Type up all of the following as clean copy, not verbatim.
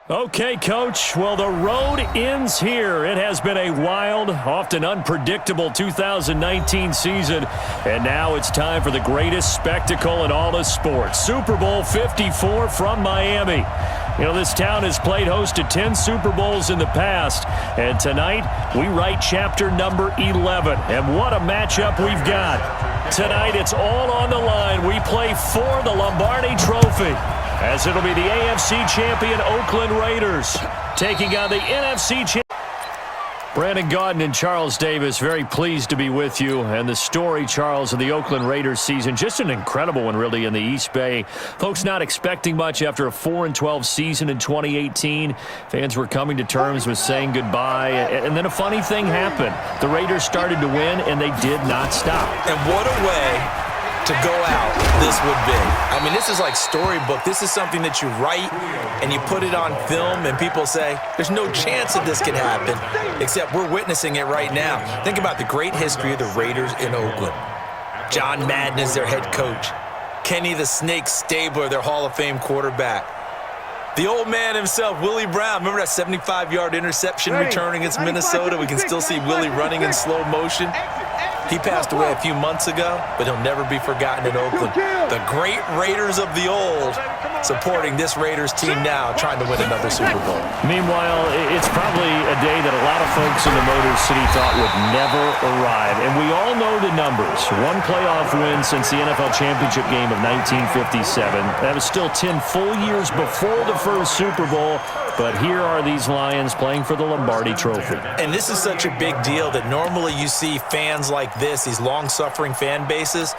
Okay, Coach. Well, the road ends here. It has been a wild, often unpredictable 2019 season, and now it's time for the greatest spectacle in all of sports. Super Bowl 54 from Miami. You know, this town has played host to 10 Super Bowls in the past, and tonight we write chapter number 11. And what a matchup we've got. Tonight it's all on the line. We play for the Lombardi Trophy, as it'll be the AFC champion Oakland Raiders taking on the NFC champion. Brandon Gaudin and Charles Davis, very pleased to be with you. And the story, Charles, of the Oakland Raiders season, just an incredible one, really, in the East Bay. Folks not expecting much after a 4-12 season in 2018. Fans were coming to terms with saying goodbye. And then a funny thing happened. The Raiders started to win, and they did not stop. And what a way to go out this would be. I mean, this is like storybook. This is something that you write and you put it on film and people say, there's no chance that this can happen, except we're witnessing it right now. Think about the great history of the Raiders in Oakland. John Madden is their head coach. Kenny the Snake Stabler, their Hall of Fame quarterback. The old man himself, Willie Brown. Remember that 75-yard interception return against Minnesota? We can still see Willie running in slow motion. He passed away a few months ago, but he'll never be forgotten in Oakland. The great Raiders of the old supporting this Raiders team now, trying to win another Super Bowl. Meanwhile, it's probably a day that a lot of folks in the Motor City thought would never arrive. And we all know the numbers. One playoff win since the NFL championship game of 1957. That was still 10 full years before the first Super Bowl. But here are these Lions playing for the Lombardi Trophy. And this is such a big deal that normally you see fans like this, these long-suffering fan bases,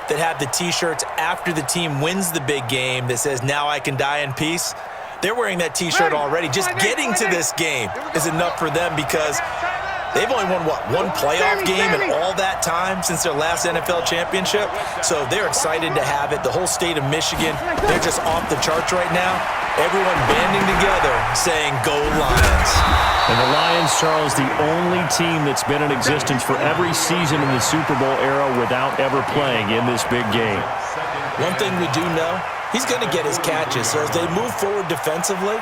that have the T-shirts after the team wins the big game that says, "Now I can die in peace." They're wearing that T-shirt already. Just getting to this game is enough for them because they've only won, one playoff game in all that time since their last NFL championship. So they're excited to have it. The whole state of Michigan, they're just off the charts right now. Everyone banding together saying, "Go Lions." And the Lions, Charles, the only team that's been in existence for every season in the Super Bowl era without ever playing in this big game. One thing we do know, he's going to get his catches. So as they move forward defensively,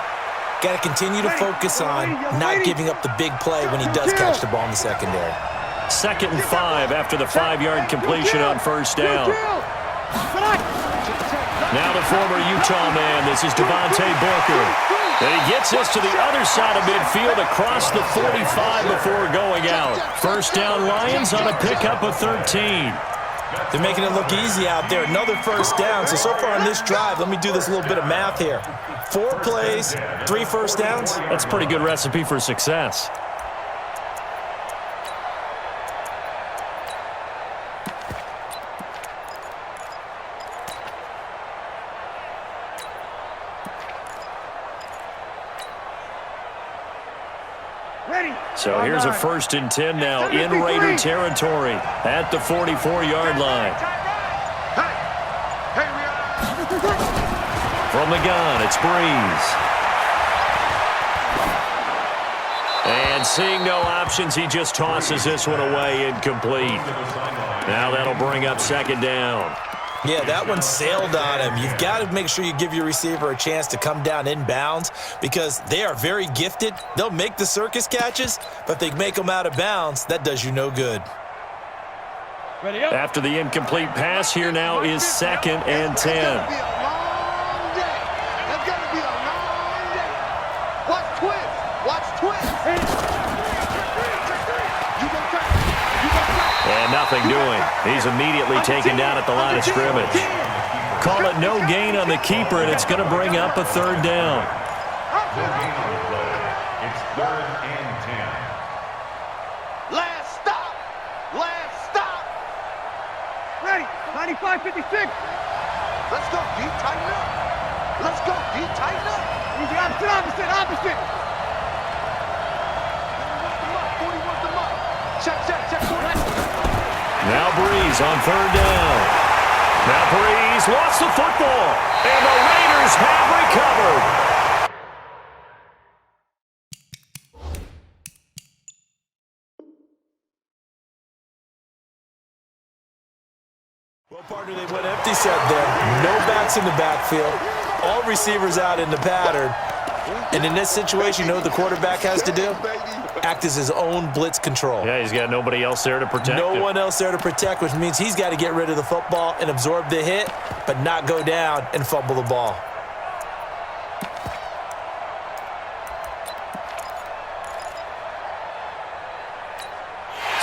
got to continue to focus on not giving up the big play when he does catch the ball in the secondary. 2nd and 5 after the 5-yard completion on first down. Now the former Utah man, this is Devontae Booker. And he gets this to the other side of midfield across the 45 before going out. First down Lions on a pickup of 13. They're making it look easy out there. Another first down. So far on this drive, let me do this little bit of math here. 4 plays, 3 first downs. That's a pretty good recipe for success. So here's a 1st and 10 now in Raider territory at the 44-yard line. From the gun, it's Breeze. And seeing no options, he just tosses this one away, incomplete. Now that'll bring up 2nd down. Yeah, that one sailed on him. You've got to make sure you give your receiver a chance to come down inbounds because they are very gifted. They'll make the circus catches, but if they make them out of bounds, that does you no good. After the incomplete pass, here now is 2nd and 10. And nothing doing. He's immediately taken down at the line of scrimmage. Call it no gain on the keeper, and it's going to bring up a 3rd down. It's 3rd and 10. Last stop. Last stop. Ready. 95-56. Let's go, D. Tighten up. Let's go, D. Tighten up. Easy, opposite. 40 wants them up. Check. Now Breeze on 3rd down. Now Breeze lost the football, and the Raiders have recovered. Well, partner, they went empty set there. No backs in the backfield. All receivers out in the pattern. And in this situation, you know what the quarterback has to do? Act as his own blitz control. Yeah, he's got nobody else there to protect No him. one else there to protect, which means he's got to get rid of the football and absorb the hit, but not go down and fumble the ball.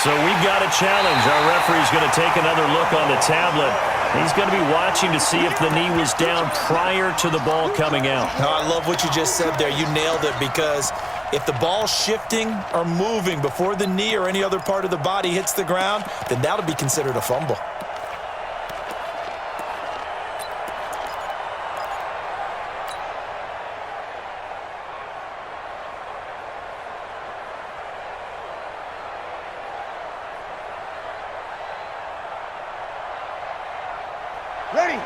So we've got a challenge. Our referee's going to take another look on the tablet. He's going to be watching to see if the knee was down prior to the ball coming out. No, I love what you just said there. You nailed it, because if the ball's shifting or moving before the knee or any other part of the body hits the ground, then that'll be considered a fumble.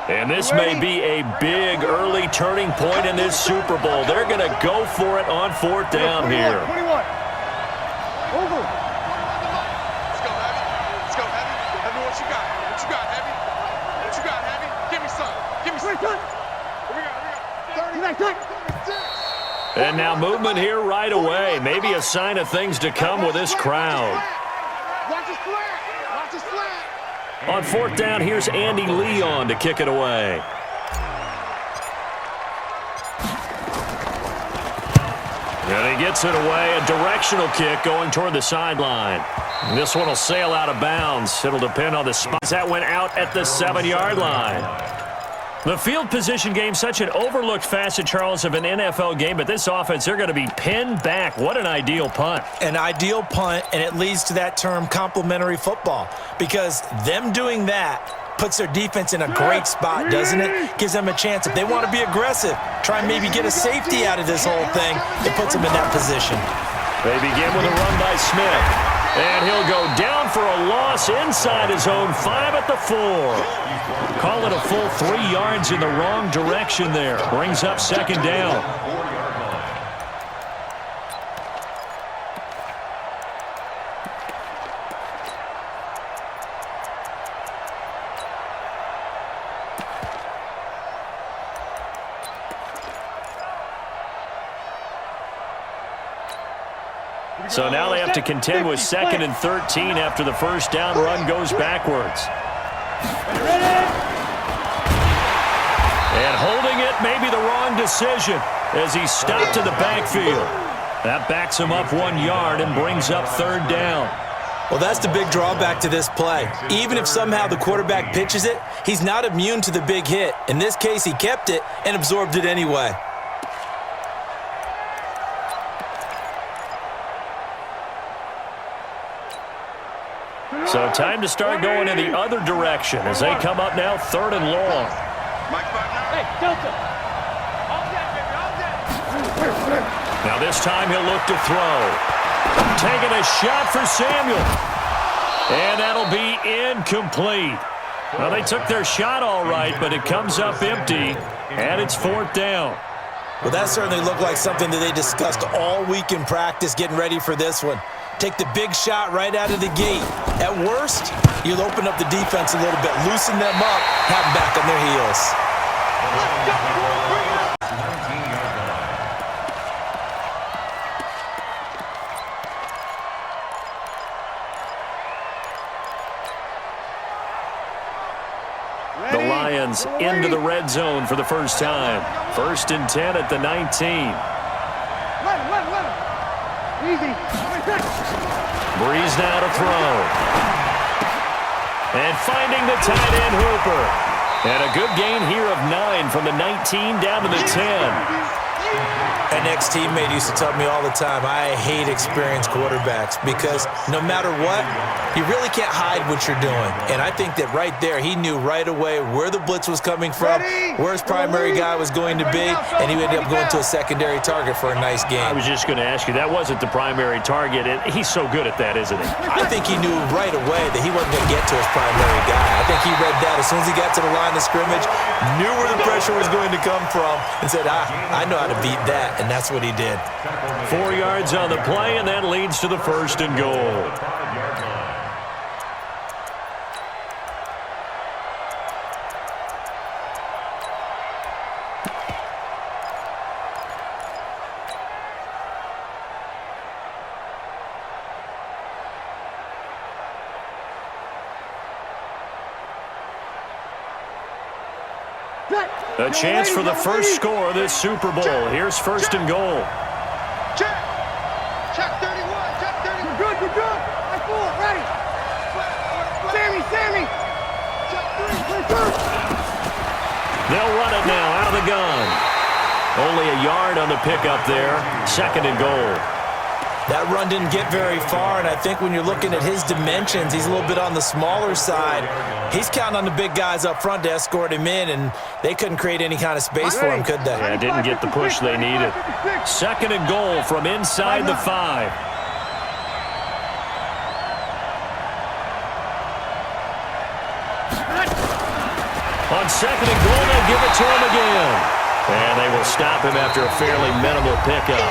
And this may be a big early turning point in this Super Bowl. They're going to go for it on 4th down here. 21. Over. Let's go, Heavy. Let's go, Heavy. Let me what you got. What you got, Heavy? What you got, Heavy? Give me some. Give me some. We got 36. And now movement here right away. Maybe a sign of things to come with this crowd. Watch his flat. Watch his flat. On 4th down, here's Andy Leon to kick it away. And he gets it away. A directional kick going toward the sideline. And this one will sail out of bounds. It'll depend on the spots. That went out at the 7-yard line. The field position game, such an overlooked facet, Charles, of an NFL game, but this offense, they're going to be pinned back. What an ideal punt. An ideal punt, and it leads to that term complementary football, because them doing that puts their defense in a great spot, doesn't it? Gives them a chance. If they want to be aggressive, try and maybe get a safety out of this whole thing, it puts them in that position. They begin with a run by Smith. And he'll go down for a loss inside his own 5 at the 4. Call it a full 3 yards in the wrong direction there. Brings up 2nd down. So now they have to contend with 2nd and 13 after the 1st down run goes backwards. And holding it may be the wrong decision as he stopped in the backfield. That backs him up 1 yard and brings up 3rd down. Well, that's the big drawback to this play. Even if somehow the quarterback pitches it, he's not immune to the big hit. In this case, he kept it and absorbed it anyway. So time to start going in the other direction as they come up now 3rd and long. Hey, Delta. Now this time he'll look to throw. Taking a shot for Samuel. And that'll be incomplete. Well, they took their shot all right, but it comes up empty, and it's 4th down. Well, that certainly looked like something that they discussed all week in practice getting ready for this one. Take the big shot right out of the gate. At worst, you'll open up the defense a little bit, loosen them up, have them back on their heels. The Lions into the red zone for the first time. 1st and 10 at the 19. Let him. Easy. Breeze now to throw. And finding the tight end Hooper. And a good gain here of 9 from the 19 down to the 10. An ex-teammate used to tell me all the time, I hate experienced quarterbacks because no matter what, you really can't hide what you're doing. And I think that right there, he knew right away where the blitz was coming from, where his primary guy was going to be, and he ended up going to a secondary target for a nice game. I was just going to ask you, that wasn't the primary target. He's so good at that, isn't he? I think he knew right away that he wasn't going to get to his primary guy. I think he read that as soon as he got to the line of scrimmage, knew where the pressure was going to come from, and said, I know how to beat that, and that's what he did. 4 yards on the play, and that leads to the 1st and goal. A chance for the first score of this Super Bowl. Here's first and goal. Check. Check 31. Check 30. We're good. We're good. I four. Ready. Sammy. Check 3. They'll run it now out of the gun. Only a yard on the pickup there. Second and goal. That run didn't get very far, and I think when you're looking at his dimensions, he's a little bit on the smaller side. He's counting on the big guys up front to escort him in, and they couldn't create any kind of space for him, could they? Yeah, didn't get the push they needed. Second and goal from inside the 5. On second and goal, they'll give it to him again. And they will stop him after a fairly minimal pickup.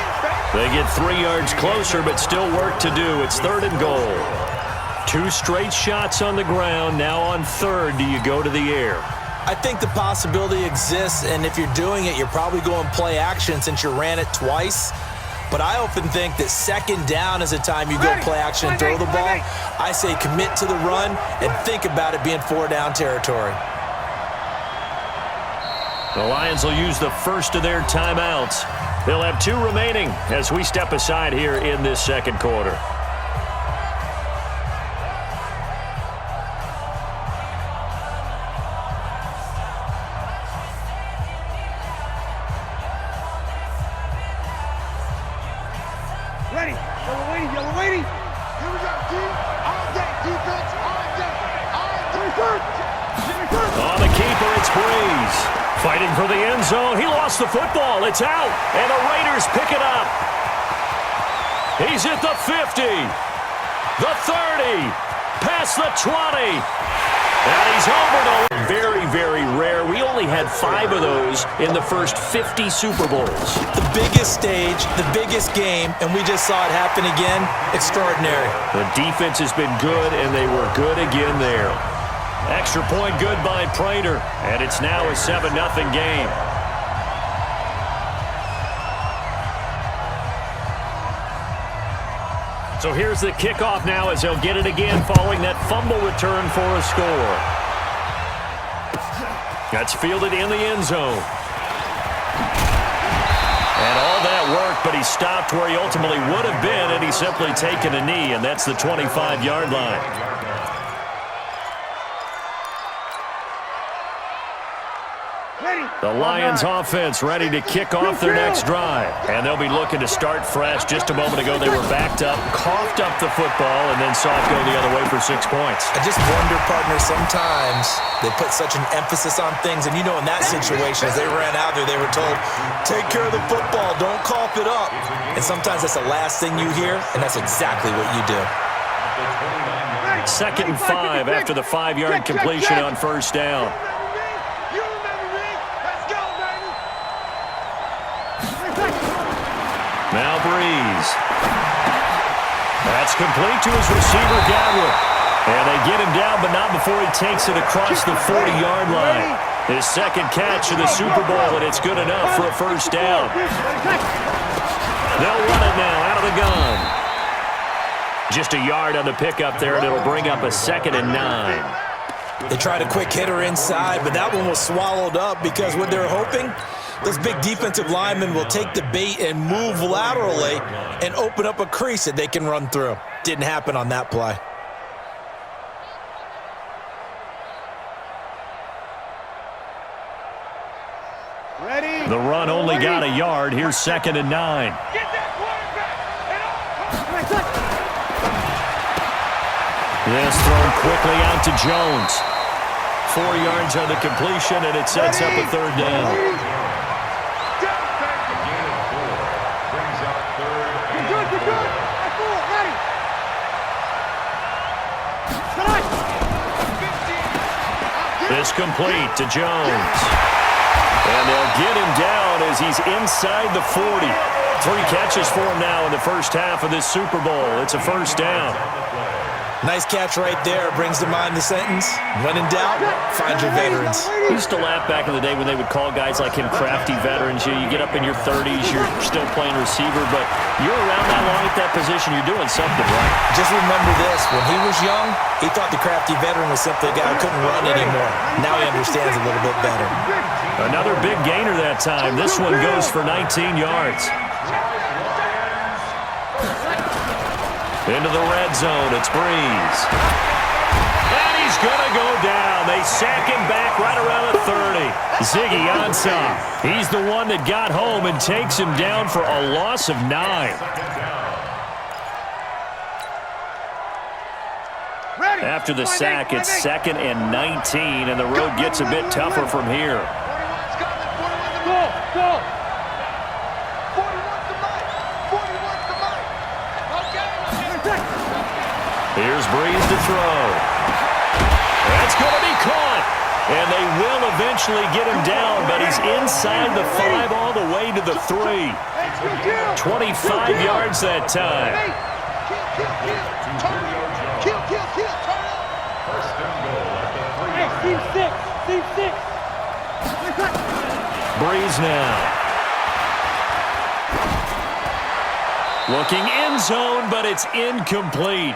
They get 3 yards closer, but still work to do. It's third and goal. 2 straight shots on the ground. Now on third, do you go to the air? I think the possibility exists, and if you're doing it, you're probably going play action since you ran it twice. But I often think that second down is a time you go play action and throw the ball. I say commit to the run and think about it being 4-down territory. The Lions will use the first of their timeouts. They'll have 2 remaining as we step aside here in this second quarter. Ready. Yellow lady. Here we go, team. All day. Defense. All day. On the keeper, it's Breeze. Fighting for the end zone. He lost the football. It's out. And the Raiders pick it up. He's at the 50. The 30. Past the 20. And he's over the... Very, very rare. We only had 5 of those in the first 50 Super Bowls. The biggest stage, the biggest game, and we just saw it happen again. Extraordinary. The defense has been good, and they were good again there. Extra point good by Prater, and it's now a 7-0 game. So here's the kickoff now as they'll get it again following that fumble return for a score. That's fielded in the end zone. And all that worked, but he stopped where he ultimately would have been, and he's simply taken a knee, and that's the 25-yard line. The Lions offense ready to kick off their next drive. And they'll be looking to start fresh. Just a moment ago, they were backed up, coughed up the football, and then saw it go the other way for 6 points. I just wonder, partner, sometimes they put such an emphasis on things. And you know, in that situation, as they ran out there, they were told, take care of the football, don't cough it up. And sometimes that's the last thing you hear, and that's exactly what you do. Second and 5 after the 5-yard completion on first down. Now Breeze. That's complete to his receiver, Godwin. And they get him down, but not before he takes it across the 40-yard line. His second catch of the Super Bowl, and it's good enough for a first down. They'll run it now out of the gun. Just a yard on the pickup there, and it'll bring up a 2nd and 9. They tried a quick hitter inside, but that one was swallowed up because what they're hoping, those big defensive linemen will take the bait and move laterally and open up a crease that they can run through. Didn't happen on that play. Ready? The run only got a yard. Here's 2nd and 9. Get that quarterback. This thrown quickly out to Jones. 4 yards on the completion, and it sets up a 3rd down. This complete to Jones. And they'll get him down as he's inside the 40. 3 catches for him now in the first half of this Super Bowl. It's a first down. Nice catch right there. Brings to mind the sentence, when in doubt, find your veterans. I used to laugh back in the day when they would call guys like him crafty veterans. You get up in your 30s, you're still playing receiver, but you're around that long at that position, you're doing something right. Just remember this, when he was young, he thought the crafty veteran was simply a guy who couldn't run anymore. Now he understands a little bit better. Another big gainer that time. This one goes for 19 yards. Into the red zone, it's Breeze. And he's going to go down. They sack him back right around the 30. Ziggy Ansah. He's the one that got home and takes him down for a loss of 9. After the sack, it's 2nd and 19, and the road gets a bit tougher from here. Go! Here's Breeze to throw. That's going to be caught. And they will eventually get him down, but he's inside the 5 all the way to the 3. 25 yards that time. Breeze now. Looking end zone, but it's incomplete.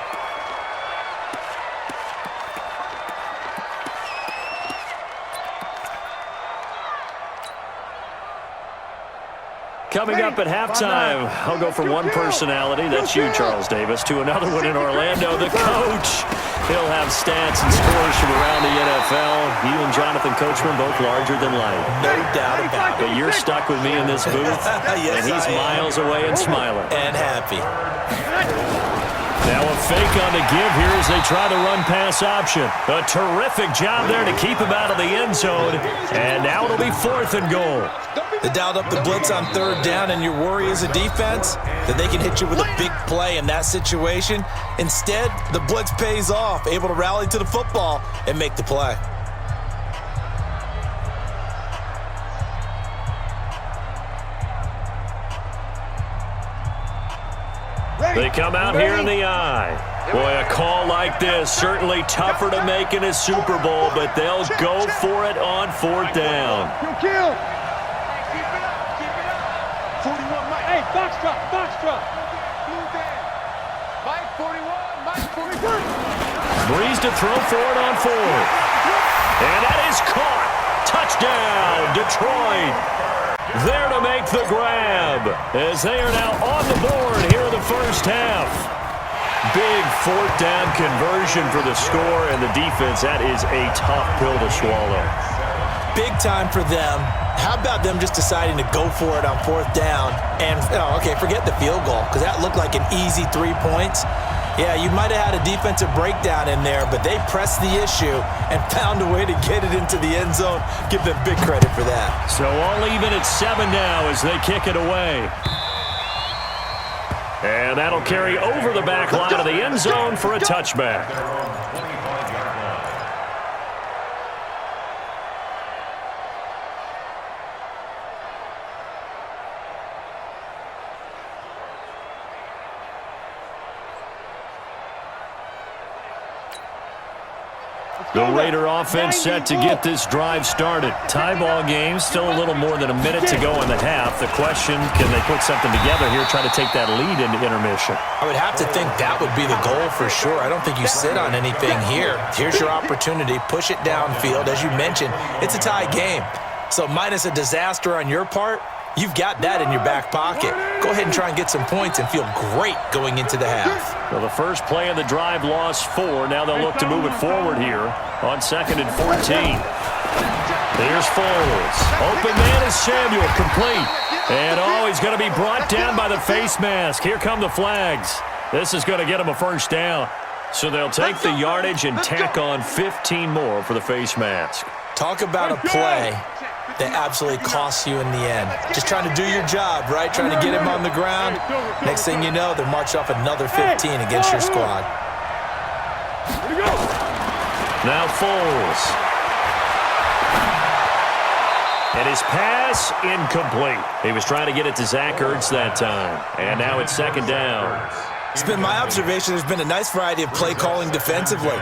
Coming up at halftime, I'll go from one personality, that's you, Charles Davis, to another one in Orlando, the coach. He'll have stats and scores from around the NFL. You and Jonathan Coachman, both larger than life. No doubt about it. But you're stuck with me in this booth, Yes, and he's miles away and smiling. And happy. Now a fake on the give here as they try the run-pass option. A terrific job there to keep him out of the end zone. And now it'll be 4th and goal. They dialed up the blitz on 3rd down, and your worry as a defense that they can hit you with a big play in that situation. Instead, the blitz pays off, able to rally to the football and make the play. They come out here in the eye. Boy, a call like this, certainly tougher to make in a Super Bowl, but they'll go for it on 4th down. Kill! Keep it up! 41, Mike. Hey, box drop! Mike, 41, Mike, 41. Breeze to throw for it on 4th. And that is caught. Touchdown, Detroit. There to make the grab as they are now on the board here in the first half. Big 4th down conversion for the score, and the defense, that is a tough pill to swallow. Big time for them. How about them just deciding to go for it on 4th down? And, okay, forget the field goal, because that looked like an easy 3 points. Yeah, you might have had a defensive breakdown in there, but they pressed the issue and found a way to get it into the end zone. Give them big credit for that. So all even at 7 now as they kick it away. And that'll carry over the back line of the end zone for a touchback. The Raider offense set to get this drive started. Tie ball game, still a little more than a minute to go in the half. The question, can they put something together here, try to take that lead into intermission? I would have to think that would be the goal for sure. I don't think you sit on anything here. Here's your opportunity. Push it downfield. As you mentioned, it's a tie game. So minus a disaster on your part, you've got that in your back pocket. Go ahead and try and get some points and feel great going into the half. Well, the first play of the drive lost 4. Now they'll look to move it forward here on 2nd and 14. Here's Foles. Open man is Samuel, complete. And he's going to be brought down by the face mask. Here come the flags. This is going to get him a first down. So they'll take the yardage and tack on 15 more for the face mask. Talk about a play that absolutely costs you in the end. Just trying to do your job, right? Trying to get him on the ground. Next thing you know, they'll march off another 15 against your squad. Now Foles. And his pass incomplete. He was trying to get it to Zach Ertz that time. And now it's 2nd down. It's been my observation there's been a nice variety of play calling defensively.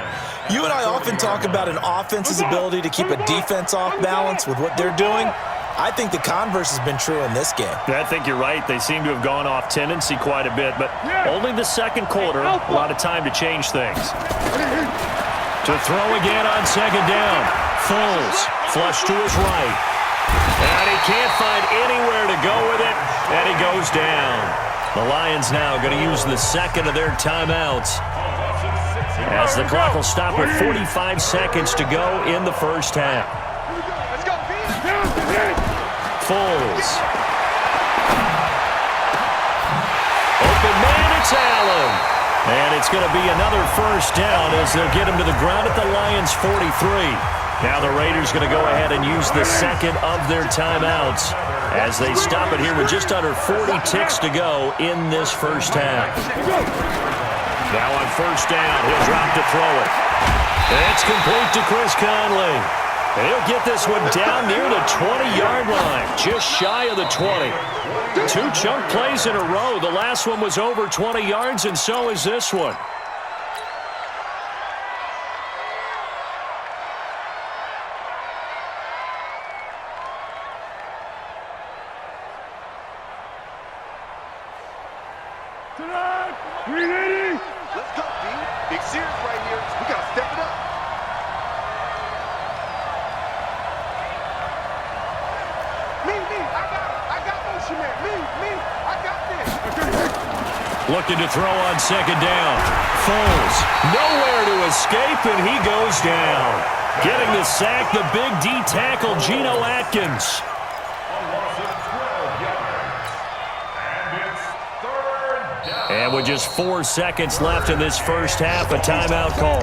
You and I often talk about an offense's ability to keep a defense off balance with what they're doing. I think the converse has been true in this game. I think you're right. They seem to have gone off tendency quite a bit, but only the second quarter, a lot of time to change things. To throw again on second down. Foles, flush to his right. And he can't find anywhere to go with it, and he goes down. The Lions now going to use the second of their timeouts, as the clock will stop with 45 seconds to go in the first half. Foles. Open man, it's Allen. And it's going to be another first down as they'll get him to the ground at the Lions' 43. Now the Raiders going to go ahead and use the second of their timeouts as they stop it here with just under 40 ticks to go in this first half. Now on first down, he'll drop to throw it. It's complete to Chris Conley. And he'll get this one down near the 20-yard line, just shy of the 20. Two chunk plays in a row. The last one was over 20 yards, and so is this one. Let's go, D. Big series right here. We got to step it up. Looking to throw on second down. Foles, nowhere to escape, and he goes down. Getting the sack, the big D tackle, Geno Atkins. And with just 4 seconds left in this first half, a timeout call.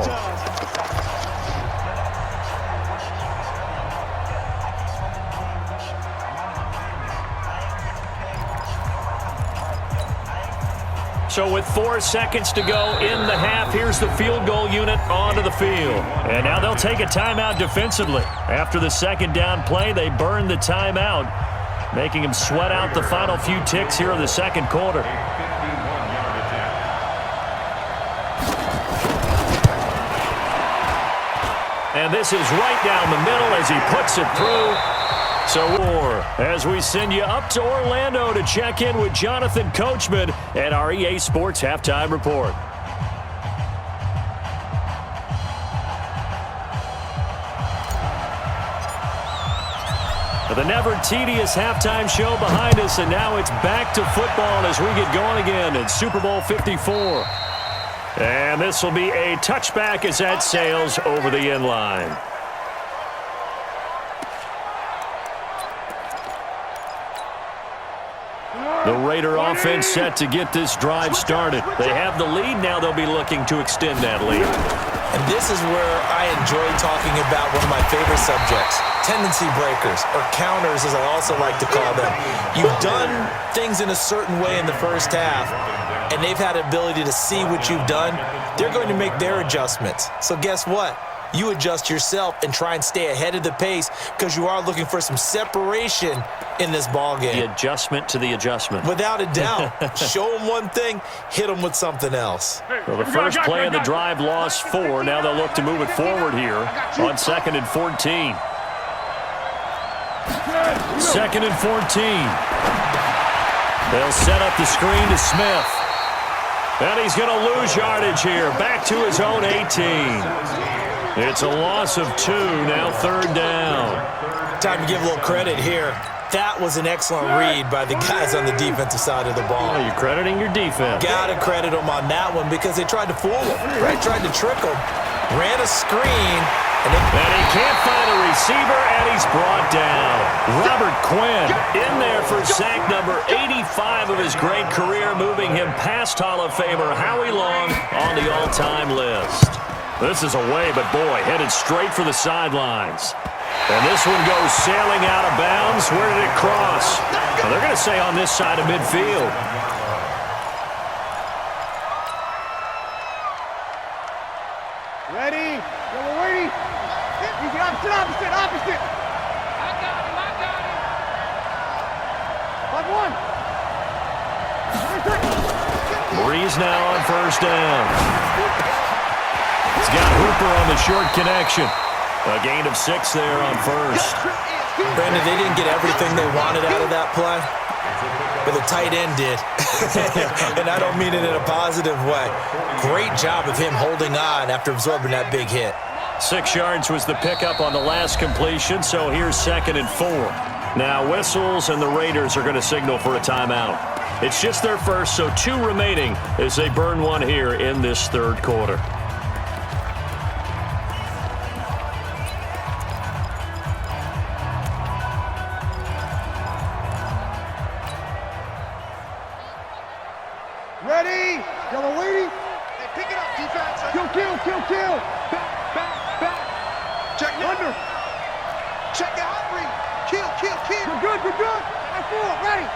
So with 4 seconds to go in the half, here's the field goal unit onto the field. And now they'll take a timeout defensively. After the second down play, they burn the timeout, making them sweat out the final few ticks here in the second quarter. And this is right down the middle as he puts it through. So as we send you up to Orlando to check in with Jonathan Coachman at our EA Sports Halftime Report. The never tedious halftime show behind us, and now it's back to football as we get going again in Super Bowl 54. And this will be a touchback as that sails over the end line. The Raider offense set to get this drive started. They have the lead. Now they'll be looking to extend that lead. And this is where I enjoy talking about one of my favorite subjects, tendency breakers, or counters as I also like to call them. You've done things in a certain way in the first half, and they've had the ability to see what you've done. They're going to make their adjustments. So guess what? You adjust yourself and try and stay ahead of the pace because you are looking for some separation in this ballgame. The adjustment to the adjustment. Without a doubt. Show them one thing, hit them with something else. Well, the first play of the drive lost 4. Now they'll look to move it forward here on 2nd and 14. 2nd and 14. They'll set up the screen to Smith. And he's going to lose yardage here. Back to his own 18. It's a loss of 2, now 3rd down. Time to give a little credit here. That was an excellent read by the guys on the defensive side of the ball. Oh, you're crediting your defense. Gotta credit them on that one because they tried to fool him, right? Tried to trick him. Ran a screen. And he can't find a receiver, and he's brought down. Robert Quinn in there for sack number 85 of his great career, moving him past Hall of Famer Howie Long on the all-time list. This is away, but boy, headed straight for the sidelines. And this one goes sailing out of bounds. Where did it cross? Well, they're going to say on this side of midfield. Ready? Yeah, we're ready. Easy, opposite. I got him. 5-1. Breeze now on first down. He's got Hooper on the short connection. A gain of 6 there on first. Brandon, they didn't get everything they wanted out of that play, but the tight end did. And I don't mean it in a positive way. Great job of him holding on after absorbing that big hit. 6 yards was the pickup on the last completion, so here's 2nd and 4. Now whistles, and the Raiders are going to signal for a timeout. It's just their first, so 2 remaining as they burn one here in this third quarter. Ready? Yellow lady. Hey, pick it up, defense. Kill. Back. Check now. Under. Check out, Bree. Kill. We're good. I'm full. Ready.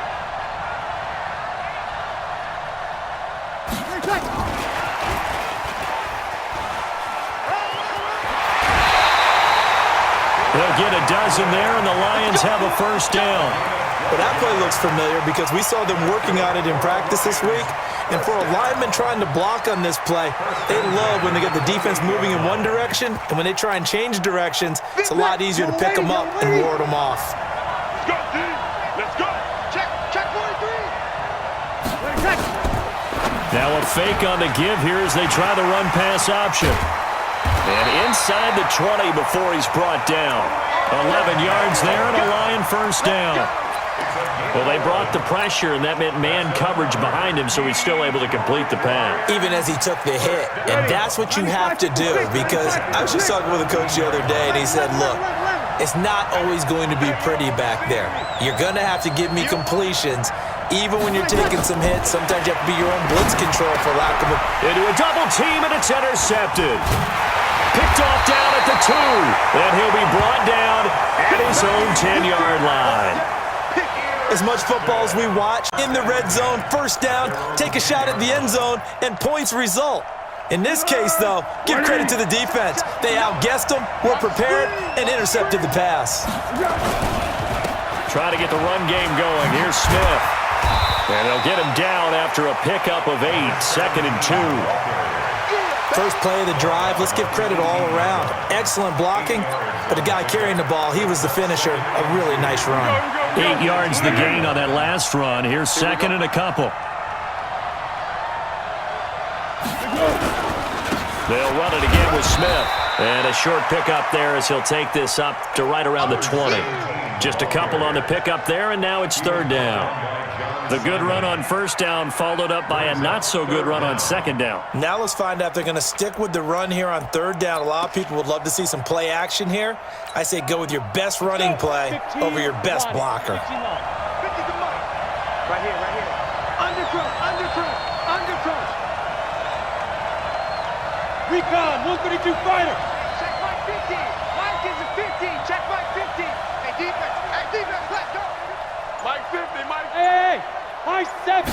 Check. They'll get a dozen there, and the Lions have a first down. Well, that play looks familiar because we saw them working on it in practice this week. And for a lineman trying to block on this play, they love when they get the defense moving in one direction, and when they try and change directions, it's a lot easier to pick them up and ward them off. Let's go, D. Let's go. Check 43. Check. Now a fake on the give here as they try the run-pass option. And inside the 20 before he's brought down. 11 yards there and a Lion first down. Well, they brought the pressure, and that meant man coverage behind him, so he's still able to complete the pass. Even as he took the hit. And that's what you have to do, because I was just talking with a coach the other day, and he said, look, it's not always going to be pretty back there. You're going to have to give me completions. Even when you're taking some hits, sometimes you have to be your own blitz control, for lack of a... Into a double team, and it's intercepted. Picked off down at the 2. Then he'll be brought down at his own 10-yard line. As much football as we watch, in the red zone, first down, take a shot at the end zone, and points result. In this case, though, give credit to the defense. They outguessed them, were prepared, and intercepted the pass. Trying to get the run game going. Here's Smith. And they'll get him down after a pickup of 8, 2nd and 2. First play of the drive, let's give credit all around. Excellent blocking, but the guy carrying the ball, he was the finisher. A really nice run. 8 yards the gain on that last run. Here's 2nd and a couple. They'll run it again with Smith. And a short pickup there as he'll take this up to right around the 20. Just a couple on the pickup there, and now it's 3rd down. The good run on first down followed up by a not-so-good run on 2nd down. Now let's find out if they're going to stick with the run here on 3rd down. A lot of people would love to see some play action here. I say go with your best running play over your best blocker. Right here. Undercross. Recon, 132 fighter. Check Mike 15. Mike is a 15. Check Mike 15. Hey, defense, let's go. Mike 50, Mike. Hey, Mike 7.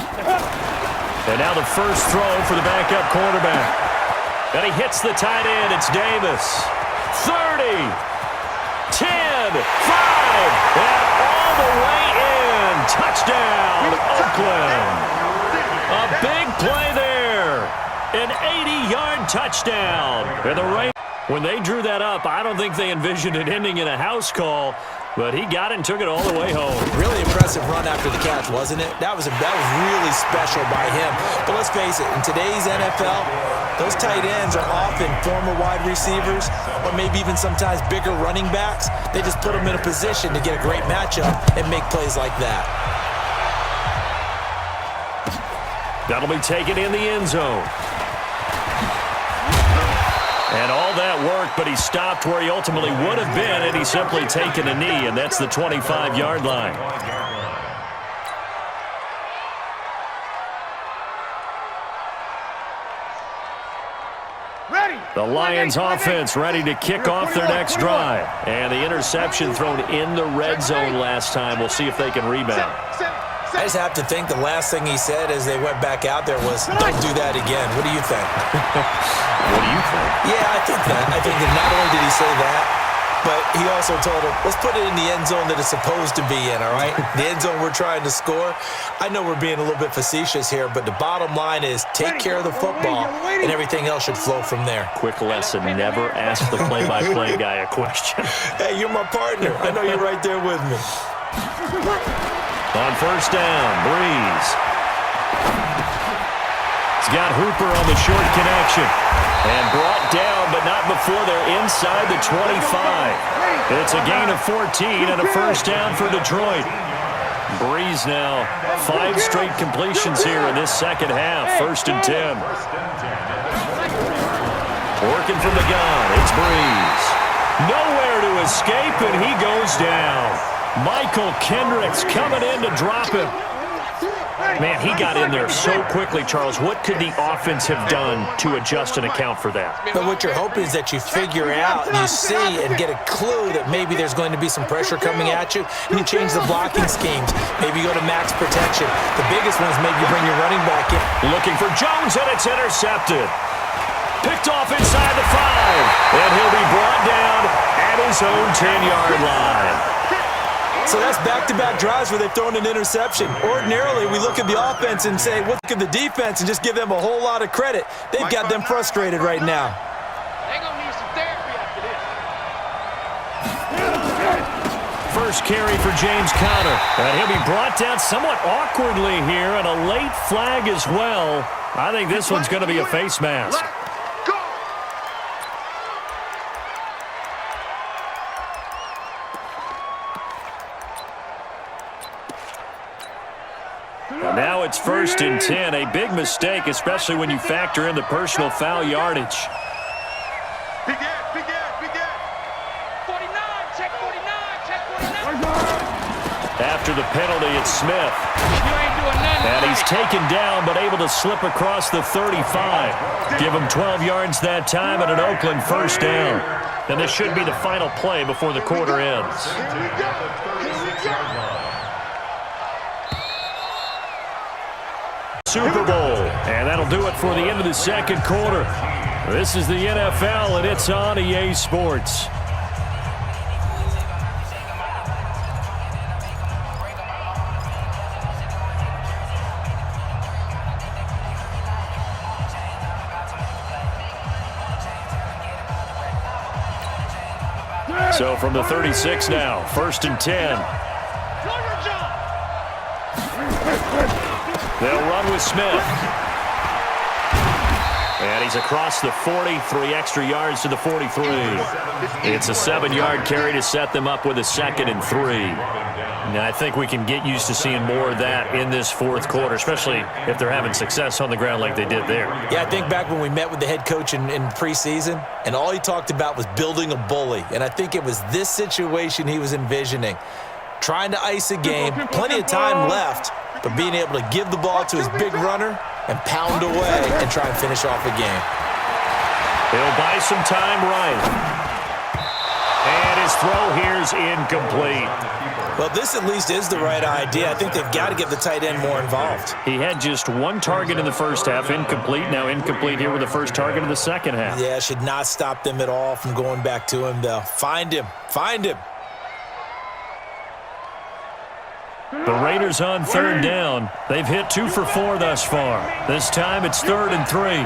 And now the first throw for the backup quarterback. And he hits the tight end. It's Davis. 30, 10, 5, and all the way in. Touchdown, Oakland. A big play there. An 80-yard touchdown. And the Raiders, when they drew that up, I don't think they envisioned it ending in a house call, but he got it and took it all the way home. Really impressive run after the catch, wasn't it? That was really special by him. But let's face it, in today's NFL, those tight ends are often former wide receivers or maybe even sometimes bigger running backs. They just put them in a position to get a great matchup and make plays like that. That'll be taken in the end zone. And all that work, but he stopped where he ultimately would have been had he simply taken a knee, and that's the 25-yard line. Ready. The Lions offense ready to kick off their next drive. And the interception thrown in the red zone last time. We'll see if they can rebound. I just have to think the last thing he said as they went back out there was, don't do that again. What do you think? What do you think? Yeah, I think that. I think that not only did he say that, but he also told him, let's put it in the end zone that it's supposed to be in, all right? The end zone we're trying to score. I know we're being a little bit facetious here, but the bottom line is take care of the football, and everything else should flow from there. Quick lesson, never ask the play-by-play guy a question. Hey, you're my partner. I know you're right there with me. On first down, Breeze. He's got Hooper on the short connection. And brought down, but not before they're inside the 25. It's a gain of 14 and a first down for Detroit. Breeze now, 5 straight completions here in this second half. First and 10. Working from the gun, it's Breeze. Nowhere to escape, and he goes down. Michael Kendricks coming in to drop him. Man, he got in there so quickly, Charles. What could the offense have done to adjust and account for that? But what you're hoping is that you figure out and you see and get a clue that maybe there's going to be some pressure coming at you, and you change the blocking schemes. Maybe you go to max protection. The biggest one is maybe you bring your running back in. Looking for Jones, and it's intercepted. Picked off inside the 5, and he'll be brought down at his own 10-yard line. So that's back-to-back drives where they've thrown an interception. Ordinarily, we look at the offense and say, look at the defense and just give them a whole lot of credit. They've got them frustrated right now. They're going to need some therapy after this. First carry for James Conner. And he'll be brought down somewhat awkwardly here, and a late flag as well. I think this one's going to be a face mask. And now it's first and 10. A big mistake, especially when you factor in the personal foul yardage. Big Ed, big Ed, big Ed. 49, check 49, check 49. After the penalty, it's Smith. You ain't doing nothing. And he's taken down, but able to slip across the 35. Give him 12 yards that time and an Oakland first down. And this should be the final play before the quarter ends. Here we go. Here we go. Super Bowl, and that'll do it for the end of the second quarter. This is the NFL, and it's on EA Sports. So from the 36 now, first and 10. They'll run with Smith. And he's across the 40, 3 extra yards to the 43. It's a 7-yard carry to set them up with a second and 3. Now, I think we can get used to seeing more of that in this fourth quarter, especially if they're having success on the ground like they did there. Yeah, I think back when we met with the head coach in preseason, and all he talked about was building a bully. And I think it was this situation he was envisioning. Trying to ice a game, plenty of time left, but being able to give the ball to his big runner and pound away and try and finish off a game. He'll buy some time right. And his throw here is incomplete. Well, this at least is the right idea. I think they've got to get the tight end more involved. He had just 1 target in the first half, incomplete. Now incomplete here with the first target of the second half. Yeah, should not stop them at all from going back to him, though. Find him. Find him. The Raiders on third down. They've hit 2 for 4 thus far. This time it's 3rd and 3.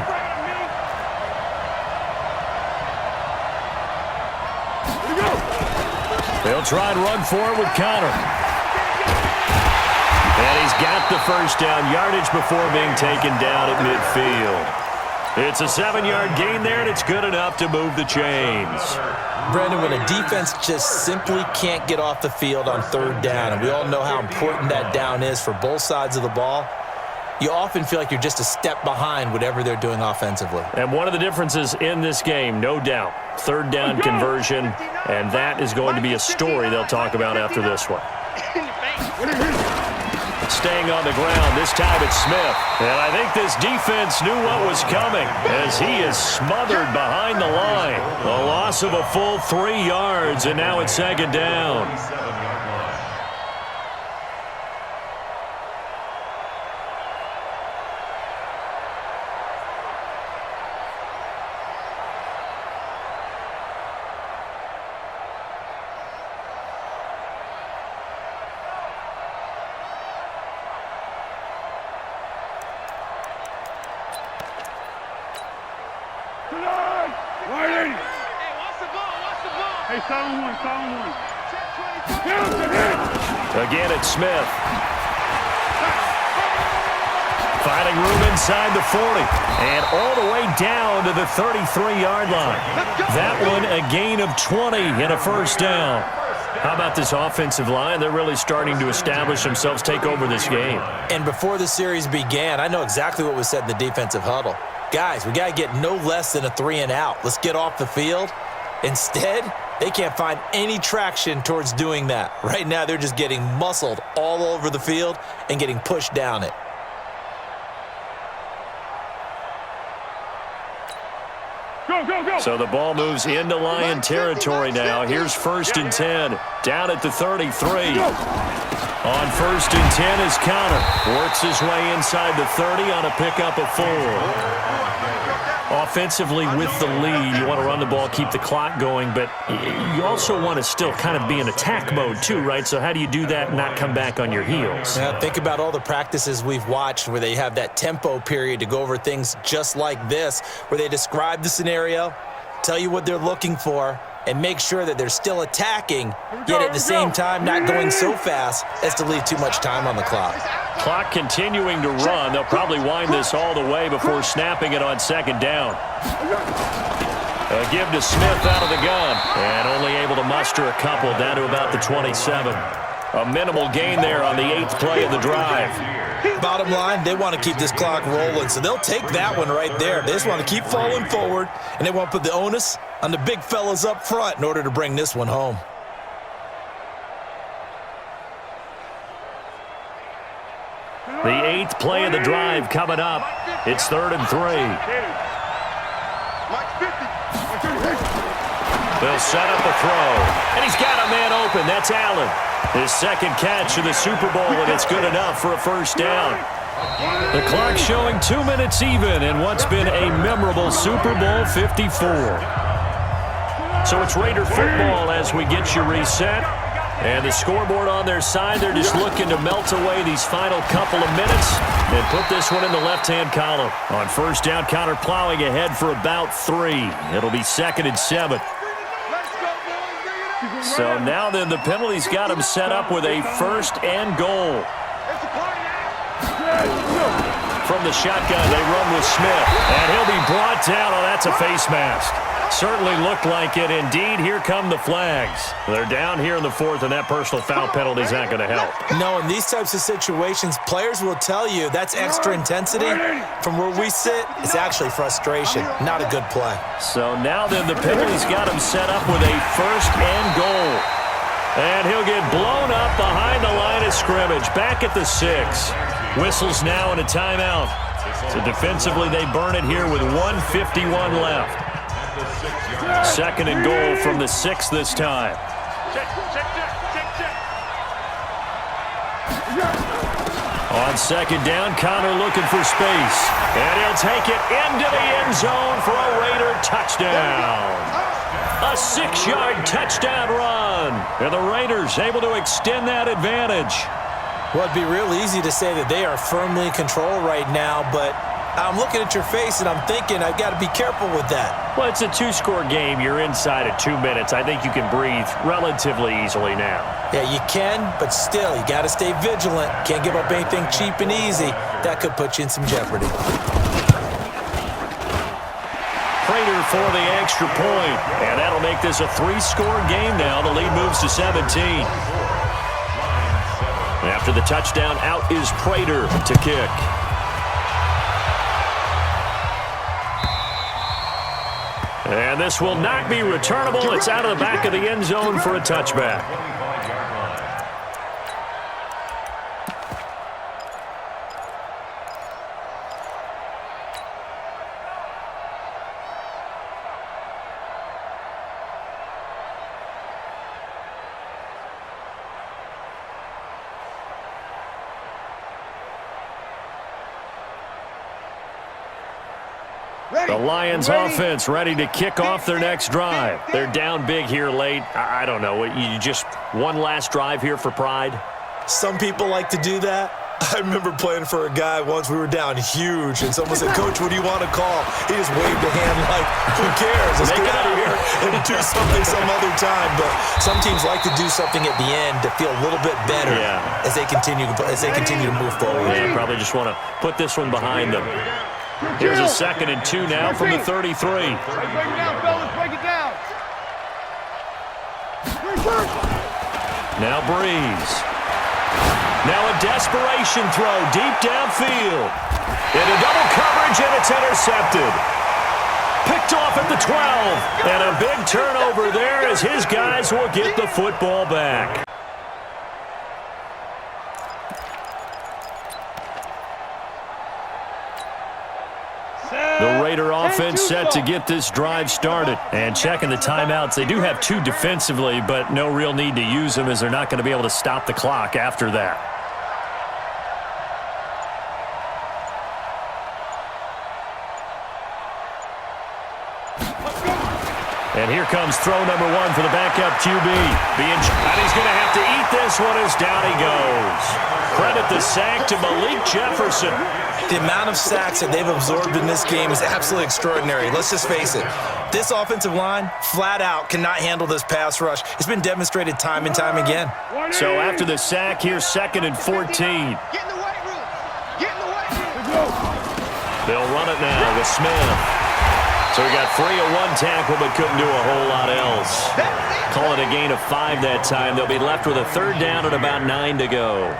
They'll try and run for it with Conner. And he's got the first down, yardage before being taken down at midfield. It's a 7-yard gain there, and it's good enough to move the chains. Brandon, when a defense just simply can't get off the field on third down, and we all know how important that down is for both sides of the ball, you often feel like you're just a step behind whatever they're doing offensively. And one of the differences in this game, no doubt, third down conversion, and that is going to be a story they'll talk about after this one. Staying on the ground, this time it's Smith. And I think this defense knew what was coming as he is smothered behind the line. A loss of a full 3 yards, and now it's second down. Hey, silent one. Again, it's Smith. Finding room inside the 40. And all the way down to the 33-yard line. That one a gain of 20 and a first down. How about this offensive line? They're really starting to establish themselves, take over this game. And before the series began, I know exactly what was said in the defensive huddle. Guys, we got to get no less than a 3-and-out. Let's get off the field. Instead, they can't find any traction towards doing that. Right now, they're just getting muscled all over the field and getting pushed down it. Go. So the ball moves into Lion territory now. Here's 1st and 10. Down at the 33. On 1st and 10 is Connor. Works his way inside the 30 on a pickup of 4. Offensively with the lead, you want to run the ball, keep the clock going, but you also want to still kind of be in attack mode too, right? So how do you do that and not come back on your heels? Now, think about all the practices we've watched where they have that tempo period to go over things just like this, where they describe the scenario, tell you what they're looking for, and make sure that they're still attacking, yet at the same time not going so fast as to leave too much time on the clock. Clock continuing to run. They'll probably wind this all the way before snapping it on 2nd down. A give to Smith out of the gun, and only able to muster a couple down to about the 27. A minimal gain there on the 8th play of the drive. Bottom line, they want to keep this clock rolling, so they'll take that one right there. They just want to keep falling forward, and they want to put the onus on the big fellas up front in order to bring this one home. The 8th play of the drive coming up. It's 3rd and 3. They'll set up a throw, and he's got a man open. That's Allen. His 2nd catch of the Super Bowl, and it's good enough for a first down. The clock showing 2 minutes even in what's been a memorable Super Bowl 54. So it's Raider football as we get you reset. And the scoreboard on their side, they're just looking to melt away these final couple of minutes and put this one in the left-hand column. On 1st down, Connor plowing ahead for about 3. It'll be 2nd and 7. So now then the penalty's got him set up with a 1st and goal. From the shotgun, they run with Smith. And he'll be brought down. Oh, that's a face mask. Certainly looked like it. Indeed, here come the flags. They're down here in the 4th, and that personal foul penalty is not going to help. No, in these types of situations, players will tell you that's extra intensity. From where we sit, it's actually frustration. Not a good play. So now then the penalty's got him set up with a 1st and goal. And he'll get blown up behind the line of scrimmage. Back at the 6. Whistles now and a timeout. So defensively, they burn it here with 1:51 left. 2nd and goal from the 6 this time. On 2nd down, Connor looking for space. And he'll take it into the end zone for a Raider touchdown. A 6-yard touchdown run. And the Raiders able to extend that advantage. Well, it'd be real easy to say that they are firmly in control right now, but I'm looking at your face and I'm thinking I've got to be careful with that. Well, it's a 2-score game. You're inside at 2 minutes. I think you can breathe relatively easily now. Yeah, you can, but still, you got to stay vigilant. Can't give up anything cheap and easy. That could put you in some jeopardy. Prater for the extra point, and that'll make this a 3-score game now. The lead moves to 17. After the touchdown, out is Prater to kick. And this will not be returnable. It's out of the back of the end zone for a touchback. The Lions offense ready to kick off their next drive. They're down big here late. I don't know. You just one last drive here for pride? Some people like to do that. I remember playing for a guy once. We were down huge, and someone said, "Coach, what do you want to call?" He just waved a hand like, "Who cares? Let's get out of here and do something some other time." But some teams like to do something at the end to feel a little bit better as they continue to move forward. They probably just want to put this one behind them. Here's a 2nd and 2 now from the 33. Break it down, fellas. Break it down. Now Breeze. Now a desperation throw deep downfield. Into double coverage, and it's intercepted. Picked off at the 12. And a big turnover there as his guys will get the football back. The Raider offense set to get this drive started. And checking the timeouts, they do have 2 defensively, but no real need to use them as they're not going to be able to stop the clock after that. And here comes throw number 1 for the backup QB. And he's going to have to eat this one as down he goes. Credit the sack to Malik Jefferson. The amount of sacks that they've absorbed in this game is absolutely extraordinary. Let's just face it. This offensive line, flat out, cannot handle this pass rush. It's been demonstrated time and time again. So after the sack, here's 2nd and 14. Get in the weight room. Get in the weight room. They'll run it now with Smith. So we got 3 of 1 tackle, but couldn't do a whole lot else. Call it a gain of 5 that time. They'll be left with a 3rd down and about 9 to go.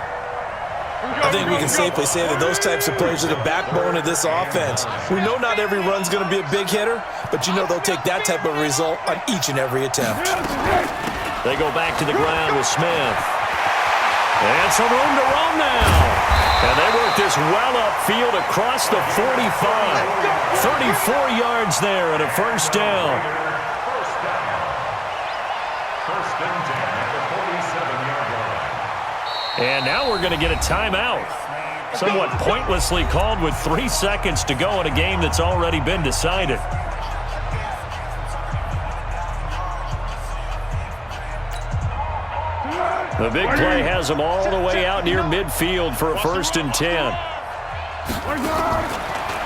I think we can safely say that those types of plays are the backbone of this offense. We know not every run's going to be a big hitter, but you know they'll take that type of result on each and every attempt. They go back to the ground with Smith. And some room to roam now. And they work this well upfield across the 45. 34 yards there and a 1st down. First and 10 at the 47-yard line. And now we're going to get a timeout. Somewhat pointlessly called with 3 seconds to go in a game that's already been decided. The big play has them all the way out near midfield for a 1st and 10.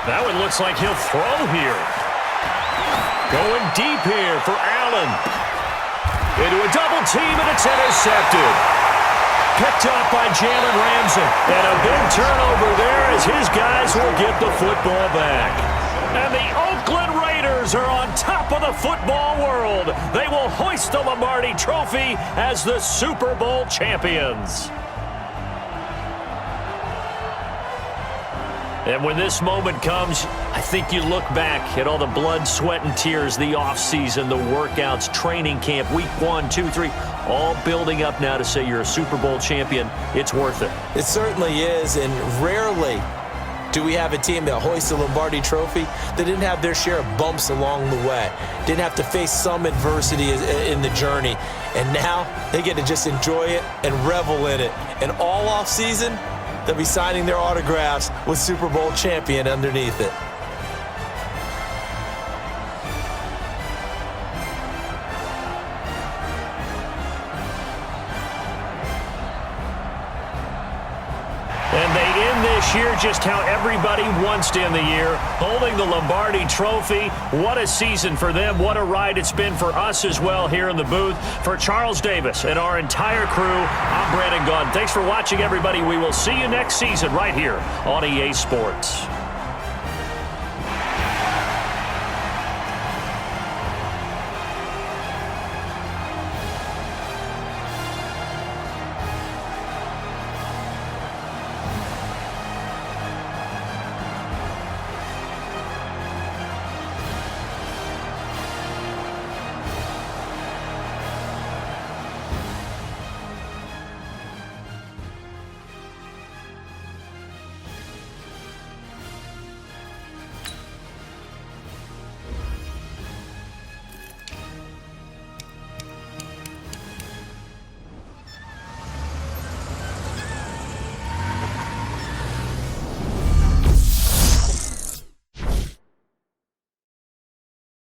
That one looks like he'll throw here. Going deep here for Allen. Into a double team, and it's intercepted. Picked up by Jalen Ramsey. And a big turnover there as his guys will get the football back. And the Oakland Raiders are on top of the football world. They will hoist the Lombardi Trophy as the Super Bowl champions. And when this moment comes, I think you look back at all the blood, sweat, and tears, the offseason, the workouts, training camp, week 1, 2, 3, all building up now to say you're a Super Bowl champion. It's worth it. It certainly is, and rarely do we have a team that hoists the Lombardi Trophy that didn't have their share of bumps along the way, didn't have to face some adversity in the journey, and now they get to just enjoy it and revel in it. And all offseason, they'll be signing their autographs with Super Bowl champion underneath it. And they end this year just how everybody wants to end the year, holding the Lombardi Trophy. What a season for them. What a ride it's been for us as well here in the booth. For Charles Davis and our entire crew, I'm Brandon Gaudin. Thanks for watching, everybody. We will see you next season right here on EA Sports.